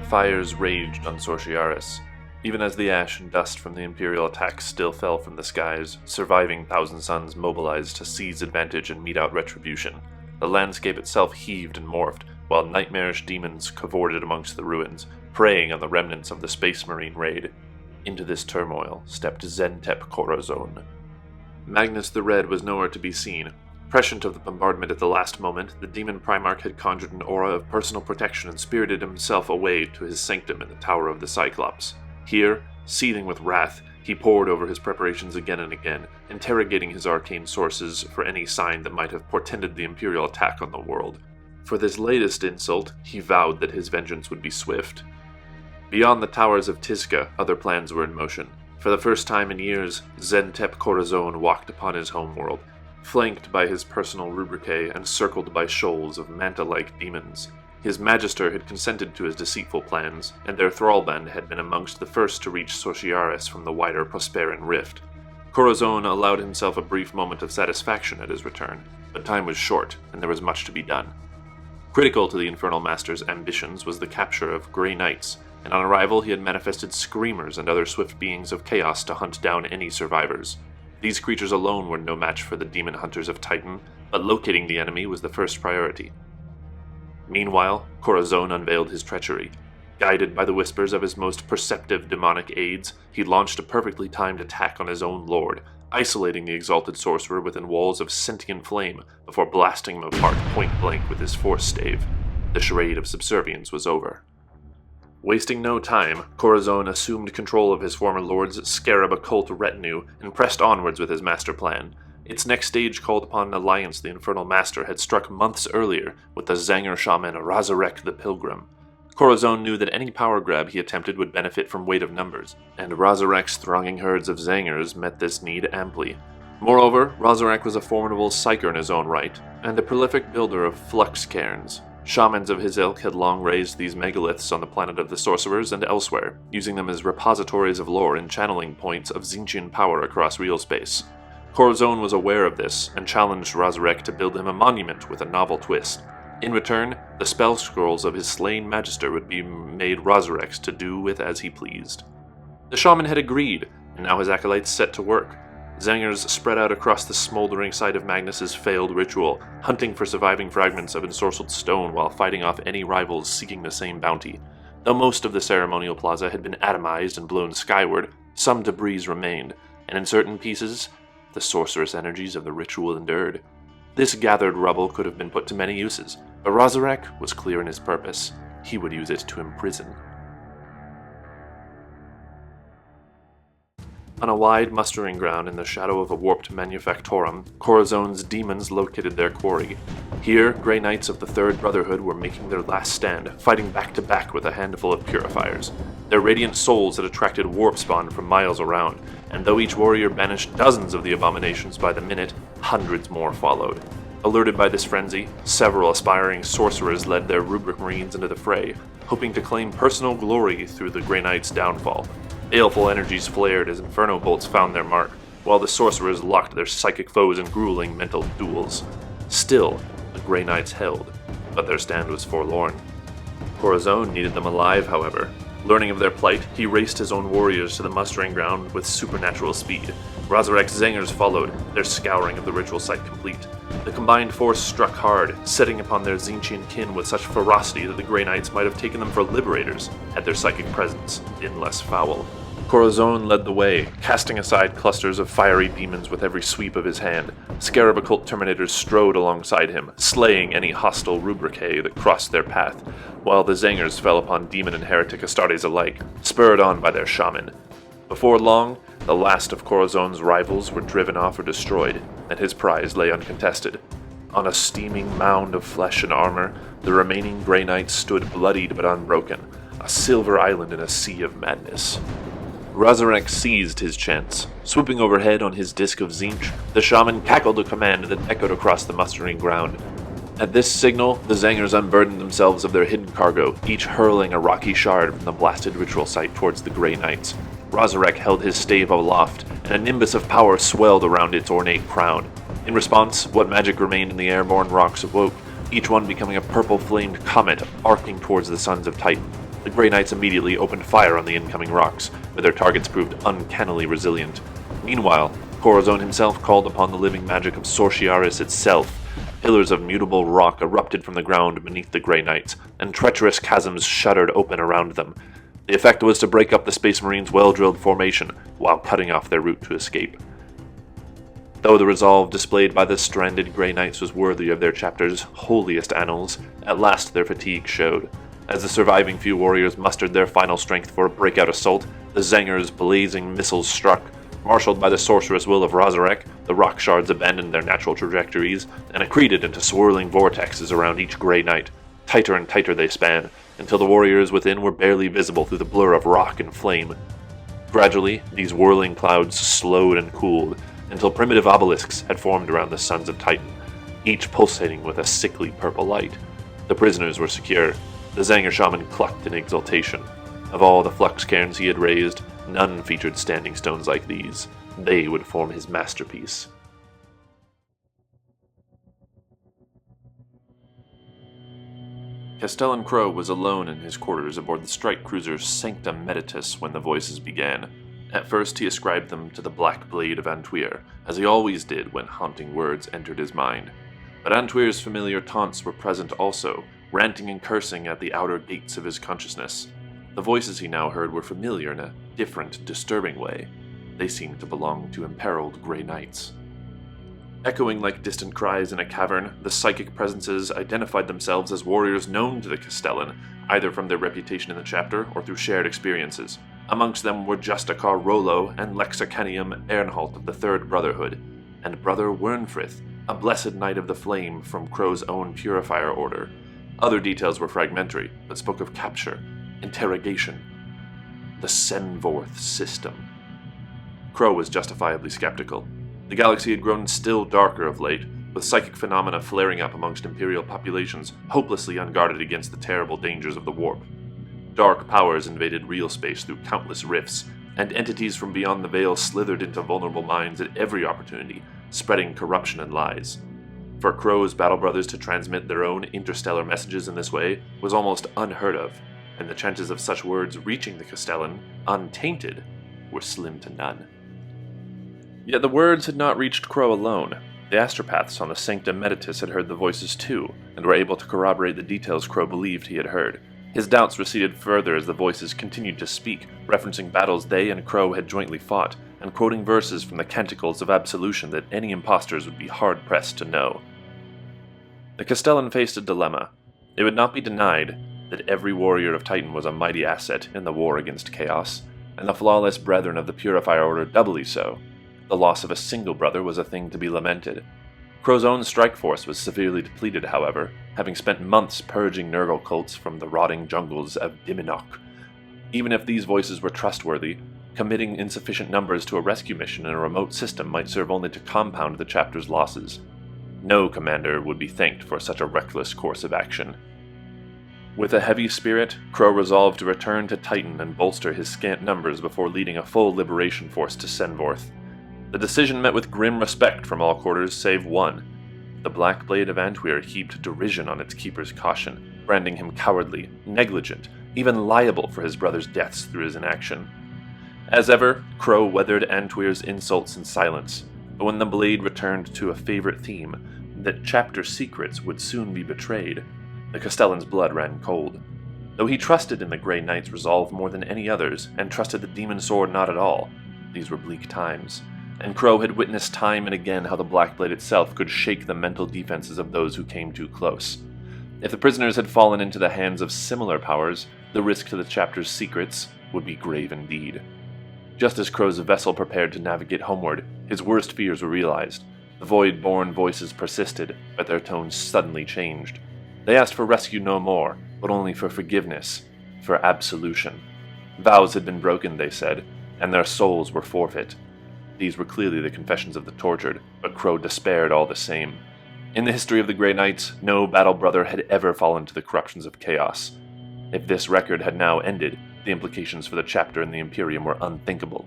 Fires raged on Sorciaris. Even as the ash and dust from the Imperial attacks still fell from the skies, surviving Thousand Suns mobilized to seize advantage and mete out retribution. The landscape itself heaved and morphed, while nightmarish demons cavorted amongst the ruins, preying on the remnants of the Space Marine raid. Into this turmoil stepped Xentep Korazon. Magnus the Red was nowhere to be seen. Prescient of the bombardment at the last moment, the demon Primarch had conjured an aura of personal protection and spirited himself away to his sanctum in the Tower of the Cyclops. Here, seething with wrath, he pored over his preparations again and again, interrogating his arcane sources for any sign that might have portended the Imperial attack on the world. For this latest insult, he vowed that his vengeance would be swift. Beyond the towers of Tizca, other plans were in motion. For the first time in years, Xentep Korazon walked upon his homeworld, flanked by his personal rubricae and circled by shoals of manta-like demons. His Magister had consented to his deceitful plans, and their thrallband had been amongst the first to reach Sorciaris from the wider Prosperan Rift. Korazon allowed himself a brief moment of satisfaction at his return, but time was short, and there was much to be done. Critical to the Infernal Master's ambitions was the capture of Grey Knights, and on arrival he had manifested Screamers and other swift beings of chaos to hunt down any survivors. These creatures alone were no match for the demon hunters of Titan, but locating the enemy was the first priority. Meanwhile, Korazon unveiled his treachery. Guided by the whispers of his most perceptive demonic aides, he launched a perfectly timed attack on his own lord, isolating the exalted sorcerer within walls of sentient flame before blasting him apart point-blank with his force stave. The charade of subservience was over. Wasting no time, Korazon assumed control of his former lord's scarab occult retinue and pressed onwards with his master plan. Its next stage called upon an alliance the Infernal Master had struck months earlier with the Zanger shaman Razarek the Pilgrim. Korazon knew that any power grab he attempted would benefit from weight of numbers, and Razarek's thronging herds of Zangers met this need amply. Moreover, Razarek was a formidable psyker in his own right, and a prolific builder of flux cairns. Shamans of his ilk had long raised these megaliths on the planet of the sorcerers and elsewhere, using them as repositories of lore and channeling points of Tzeentchian power across real space. Korazon was aware of this, and challenged Razarek to build him a monument with a novel twist. In return, the spell scrolls of his slain Magister would be made Razarek's to do with as he pleased. The shaman had agreed, and now his acolytes set to work. Zangers spread out across the smoldering site of Magnus's failed ritual, hunting for surviving fragments of ensorcelled stone while fighting off any rivals seeking the same bounty. Though most of the ceremonial plaza had been atomized and blown skyward, some debris remained, and in certain pieces, the sorcerous energies of the ritual endured. This gathered rubble could have been put to many uses, but Razarek was clear in his purpose. He would use it to imprison. On a wide mustering ground in the shadow of a warped manufactorum, Korazon's demons located their quarry. Here, Grey Knights of the Third Brotherhood were making their last stand, fighting back-to-back with a handful of Purifiers. Their radiant souls had attracted warp spawn from miles around, and though each warrior banished dozens of the abominations by the minute, hundreds more followed. Alerted by this frenzy, several aspiring sorcerers led their rubric marines into the fray, hoping to claim personal glory through the Grey Knight's downfall. Baleful energies flared as inferno bolts found their mark, while the sorcerers locked their psychic foes in grueling mental duels. Still, the Grey Knights held, but their stand was forlorn. Korazon needed them alive, however. Learning of their plight, he raced his own warriors to the mustering ground with supernatural speed. Razarek's Zangers followed, their scouring of the ritual site complete. The combined force struck hard, setting upon their Tzeentchian kin with such ferocity that the Grey Knights might have taken them for liberators, had their psychic presence been less foul. Korazon led the way, casting aside clusters of fiery demons with every sweep of his hand. Scarab occult terminators strode alongside him, slaying any hostile rubricae that crossed their path, while the Zangers fell upon demon and heretic Astartes alike, spurred on by their shaman. Before long, the last of Korazon's rivals were driven off or destroyed, and his prize lay uncontested. On a steaming mound of flesh and armor, the remaining Grey Knights stood bloodied but unbroken, a silver island in a sea of madness. Razarek seized his chance. Swooping overhead on his disc of Tzeentch, the shaman cackled a command that echoed across the mustering ground. At this signal, the Zangers unburdened themselves of their hidden cargo, each hurling a rocky shard from the blasted ritual site towards the Grey Knights. Razarek held his stave aloft, and a nimbus of power swelled around its ornate crown. In response, what magic remained in the airborne rocks awoke, each one becoming a purple-flamed comet arcing towards the sons of Titan. The Grey Knights immediately opened fire on the incoming rocks, but their targets proved uncannily resilient. Meanwhile, Korazon himself called upon the living magic of Sorciaris itself. Pillars of mutable rock erupted from the ground beneath the Grey Knights, and treacherous chasms shuddered open around them. The effect was to break up the Space Marines' well-drilled formation, while cutting off their route to escape. Though the resolve displayed by the stranded Grey Knights was worthy of their chapter's holiest annals, at last their fatigue showed. As the surviving few warriors mustered their final strength for a breakout assault, the Zangers' blazing missiles struck. Marshaled by the sorcerous will of Razarek, the rock shards abandoned their natural trajectories and accreted into swirling vortexes around each Grey Knight. Tighter and tighter they span, until the warriors within were barely visible through the blur of rock and flame. Gradually, these whirling clouds slowed and cooled, until primitive obelisks had formed around the Sons of Titan, each pulsating with a sickly purple light. The prisoners were secure. The Zanger shaman clucked in exultation. Of all the flux cairns he had raised, none featured standing stones like these. They would form his masterpiece. Castellan Crowe was alone in his quarters aboard the strike cruiser Sanctum Meditus when the voices began. At first he ascribed them to the Black Blade of Antwyr, as he always did when haunting words entered his mind. But Antwyr's familiar taunts were present also, ranting and cursing at the outer gates of his consciousness. The voices he now heard were familiar in a different, disturbing way. They seemed to belong to imperiled Grey Knights. Echoing like distant cries in a cavern, the psychic presences identified themselves as warriors known to the Castellan, either from their reputation in the chapter or through shared experiences. Amongst them were Justicar Rollo and Lexicanium Ernholt of the Third Brotherhood, and Brother Wernfrith, a blessed knight of the flame from Crowe's own Purifier order. Other details were fragmentary, but spoke of capture, interrogation, the Senvorth system. Crowe was justifiably skeptical. The galaxy had grown still darker of late, with psychic phenomena flaring up amongst Imperial populations, hopelessly unguarded against the terrible dangers of the warp. Dark powers invaded real space through countless rifts, and entities from beyond the veil slithered into vulnerable minds at every opportunity, spreading corruption and lies. For Crowe's battle brothers to transmit their own interstellar messages in this way was almost unheard of, and the chances of such words reaching the Castellan, untainted, were slim to none. Yet the words had not reached Crowe alone. The astropaths on the Sanctum Meditus had heard the voices too, and were able to corroborate the details Crowe believed he had heard. His doubts receded further as the voices continued to speak, referencing battles they and Crowe had jointly fought, and quoting verses from the Canticles of Absolution that any impostors would be hard-pressed to know. The Castellan faced a dilemma. It would not be denied that every warrior of Titan was a mighty asset in the war against chaos, and the flawless brethren of the Purifier Order doubly so. The loss of a single brother was a thing to be lamented. Crowe's own strike force was severely depleted, however, having spent months purging Nurgle cults from the rotting jungles of Diminok. Even if these voices were trustworthy, committing insufficient numbers to a rescue mission in a remote system might serve only to compound the chapter's losses. No commander would be thanked for such a reckless course of action. With a heavy spirit, Crowe resolved to return to Titan and bolster his scant numbers before leading a full liberation force to Senvorth. The decision met with grim respect from all quarters save one. The Black Blade of Antwyr heaped derision on its keeper's caution, branding him cowardly, negligent, even liable for his brother's deaths through his inaction. As ever, Crowe weathered Antwyr's insults in silence, but when the blade returned to a favorite theme, that chapter secrets would soon be betrayed, the Castellan's blood ran cold. Though he trusted in the Grey Knight's resolve more than any others, and trusted the Demon Sword not at all, these were bleak times, and Crowe had witnessed time and again how the Black Blade itself could shake the mental defenses of those who came too close. If the prisoners had fallen into the hands of similar powers, the risk to the chapter's secrets would be grave indeed. Just as Crowe's vessel prepared to navigate homeward, his worst fears were realized. The Void-born voices persisted, but their tones suddenly changed. They asked for rescue no more, but only for forgiveness, for absolution. Vows had been broken, they said, and their souls were forfeit. These were clearly the confessions of the tortured, but Crowe despaired all the same. In the history of the Grey Knights, no battle brother had ever fallen to the corruptions of chaos. If this record had now ended, the implications for the chapter and the Imperium were unthinkable.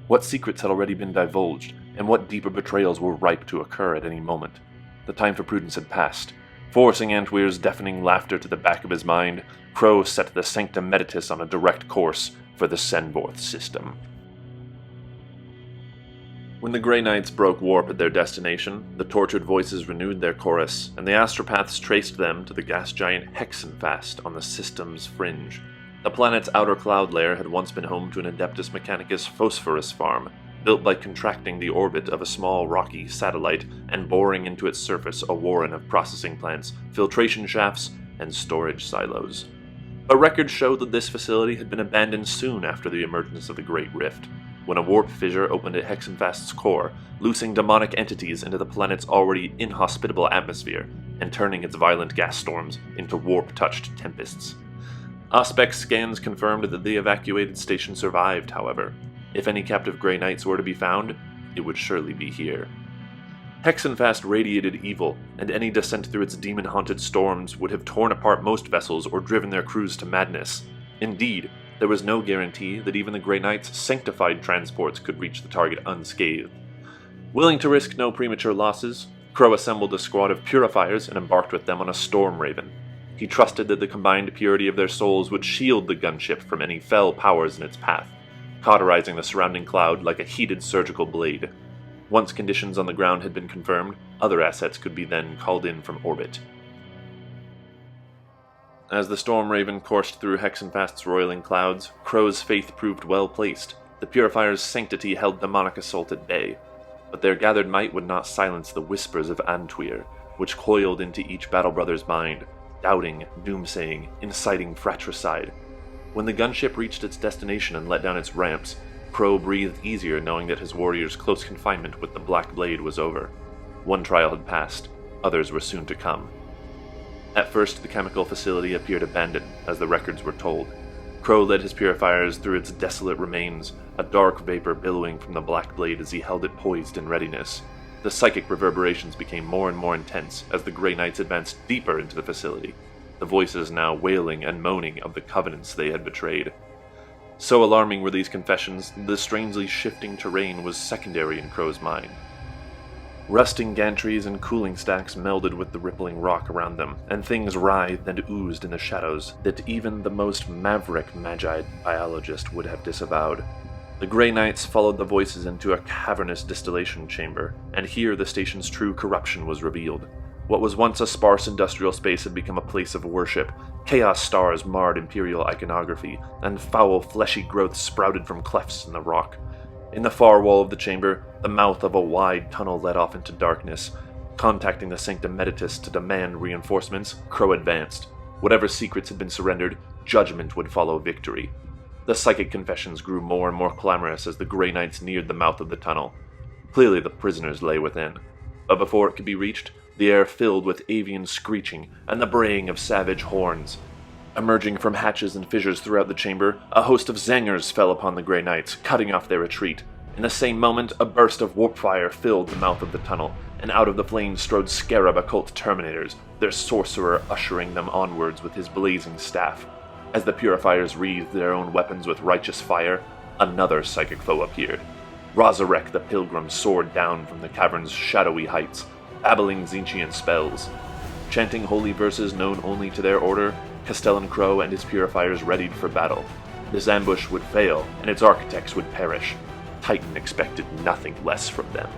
What secrets had already been divulged, and what deeper betrayals were ripe to occur at any moment? The time for prudence had passed. Forcing Antwyr's deafening laughter to the back of his mind, Crowe set the Sanctum Meditus on a direct course for the Senvorth system. When the Grey Knights broke warp at their destination, the tortured voices renewed their chorus, and the astropaths traced them to the gas giant Hexenfast on the system's fringe. The planet's outer cloud layer had once been home to an Adeptus Mechanicus phosphorus farm, built by contracting the orbit of a small rocky satellite and boring into its surface a warren of processing plants, filtration shafts, and storage silos. But records show that this facility had been abandoned soon after the emergence of the Great Rift, when a warp fissure opened at Hexenfast's core, loosing demonic entities into the planet's already inhospitable atmosphere and turning its violent gas storms into warp-touched tempests. Auspex scans confirmed that the evacuated station survived, however. If any captive Grey Knights were to be found, it would surely be here. Hexenfast radiated evil, and any descent through its demon-haunted storms would have torn apart most vessels or driven their crews to madness. Indeed, there was no guarantee that even the Grey Knights' sanctified transports could reach the target unscathed. Willing to risk no premature losses, Crowe assembled a squad of Purifiers and embarked with them on a Storm Raven. He trusted that the combined purity of their souls would shield the gunship from any fell powers in its path, cauterizing the surrounding cloud like a heated surgical blade. Once conditions on the ground had been confirmed, other assets could be then called in from orbit. As the Storm Raven coursed through Hexenfast's roiling clouds, Crowe's faith proved well placed. The Purifier's sanctity held demonic assault at bay, but their gathered might would not silence the whispers of Antwyr, which coiled into each battle brother's mind, doubting, doomsaying, inciting fratricide. When the gunship reached its destination and let down its ramps, Crowe breathed easier knowing that his warrior's close confinement with the Black Blade was over. One trial had passed, others were soon to come. At first, the chemical facility appeared abandoned, as the records were told. Crowe led his Purifiers through its desolate remains, a dark vapor billowing from the Black Blade as he held it poised in readiness. The psychic reverberations became more and more intense as the Grey Knights advanced deeper into the facility, the voices now wailing and moaning of the covenants they had betrayed. So alarming were these confessions, the strangely shifting terrain was secondary in Crowe's mind. Rusting gantries and cooling stacks melded with the rippling rock around them, and things writhed and oozed in the shadows that even the most maverick magi biologist would have disavowed. The Grey Knights followed the voices into a cavernous distillation chamber, and here the station's true corruption was revealed. What was once a sparse industrial space had become a place of worship. Chaos stars marred imperial iconography, and foul fleshy growths sprouted from clefts in the rock. In the far wall of the chamber, the mouth of a wide tunnel led off into darkness. Contacting the Sanctum Meditus to demand reinforcements, Crowe advanced. Whatever secrets had been surrendered, judgment would follow victory. The psychic confessions grew more and more clamorous as the Grey Knights neared the mouth of the tunnel. Clearly the prisoners lay within. But before it could be reached, the air filled with avian screeching and the braying of savage horns. Emerging from hatches and fissures throughout the chamber, a host of zangers fell upon the Grey Knights, cutting off their retreat. In the same moment, a burst of warp fire filled the mouth of the tunnel, and out of the flames strode scarab occult terminators, their sorcerer ushering them onwards with his blazing staff. As the Purifiers wreathed their own weapons with righteous fire, another psychic foe appeared. Razarek the Pilgrim soared down from the cavern's shadowy heights, babbling Tzeentchian spells. Chanting holy verses known only to their order, Castellan Crowe and his Purifiers readied for battle. This ambush would fail, and its architects would perish. Titan expected nothing less from them.